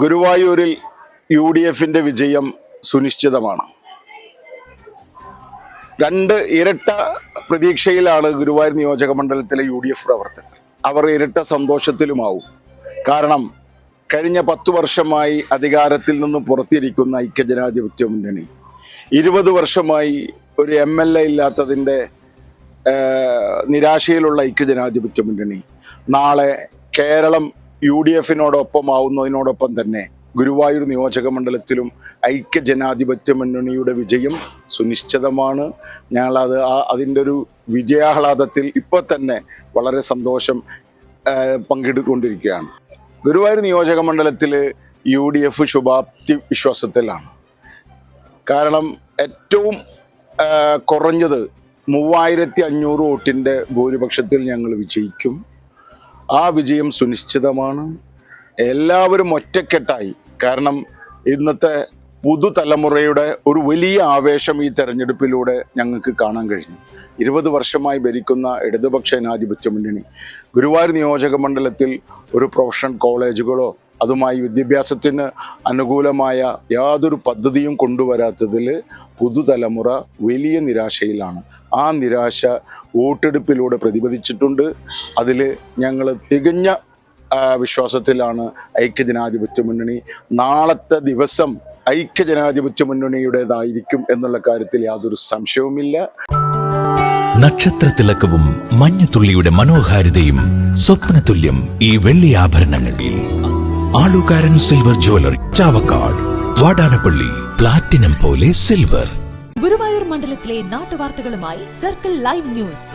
ഗുരുവായൂരിൽ UDFന്റെ വിജയം സുനിശ്ചിതമാണ്. രണ്ട് ഇരട്ട പ്രതീക്ഷയിലാണ് ഗുരുവായൂർ നിയോജക മണ്ഡലത്തിലെ UDF പ്രവർത്തകർ. അവർ ഇരട്ട സന്തോഷത്തിലുമാവും. കാരണം കഴിഞ്ഞ 10 വർഷമായി അധികാരത്തിൽ നിന്ന് പുറത്തിരിക്കുന്ന ഐക്യജനാധിപത്യ മുന്നണി 20 വർഷമായി ഒരു MLA ഇല്ലാത്തതിൻ്റെ നിരാശയിലുള്ള ഐക്യജനാധിപത്യ മുന്നണി നാളെ കേരളം UDFനോടൊപ്പമാവുന്നതിനോടൊപ്പം തന്നെ ഗുരുവായൂർ നിയോജക മണ്ഡലത്തിലും ഐക്യജനാധിപത്യ മുന്നണിയുടെ വിജയം സുനിശ്ചിതമാണ്. ഞങ്ങളത് അതിൻ്റെ ഒരു വിജയാഹ്ലാദത്തിൽ ഇപ്പോൾ തന്നെ വളരെ സന്തോഷം പങ്കിട്ടുകൊണ്ടിരിക്കുകയാണ്. ഗുരുവായൂർ നിയോജക മണ്ഡലത്തിൽ UDF ശുഭാപ്തി വിശ്വാസത്തിലാണ്. കാരണം ഏറ്റവും കുറഞ്ഞത് 3500 വോട്ടിൻ്റെ ഭൂരിപക്ഷത്തിൽ ഞങ്ങൾ വിജയിക്കും. ആ വിജയം സുനിശ്ചിതമാണ്. എല്ലാവരും ഒറ്റക്കെട്ടായി. കാരണം ഇന്നത്തെ പുതുതലമുറയുടെ ഒരു വലിയ ആവേശം ഈ തെരഞ്ഞെടുപ്പിലൂടെ ഞങ്ങൾക്ക് കാണാൻ കഴിഞ്ഞു. 20 വർഷമായി ഭരിക്കുന്ന ഇടതുപക്ഷ ജനാധിപത്യ മുന്നണി ഗുരുവായൂർ നിയോജക മണ്ഡലത്തിൽ ഒരു പ്രൊഫഷണൽ കോളേജുകളോ അതുമായി വിദ്യാഭ്യാസത്തിന് അനുകൂലമായ യാതൊരു പദ്ധതിയും കൊണ്ടുവരാത്തതിൽ പുതുതലമുറ വലിയ നിരാശയിലാണ്. ആ നിരാശ വോട്ടെടുപ്പിലൂടെ പ്രതിഫലിച്ചിട്ടുണ്ട്. അതിൽ ഞങ്ങൾ തികഞ്ഞ വിശ്വാസത്തിലാണ് ഐക്യജനാധിപത്യ മുന്നണി. നാളത്തെ ദിവസം ഐക്യജനാധിപത്യ മുന്നണിയുടേതായിരിക്കും എന്നുള്ള കാര്യത്തിൽ യാതൊരു സംശയവുമില്ല. നക്ഷത്രത്തിലക്കവും മഞ്ഞത്തുള്ളിയുടെ മനോഹാരിതയും സ്വപ്നതുല്യം ഈ വെള്ളി ആഭരണങ്ങളിൽ ആളുകാരൻ silver jewellery, Chavakkad, Vadanappally. Platinum പോലെ സിൽവർ. ഗുരുവായൂർ മണ്ഡലത്തിലെ നാട്ടുവാർത്തകളുമായി സർക്കിൾ ലൈവ് ന്യൂസ്.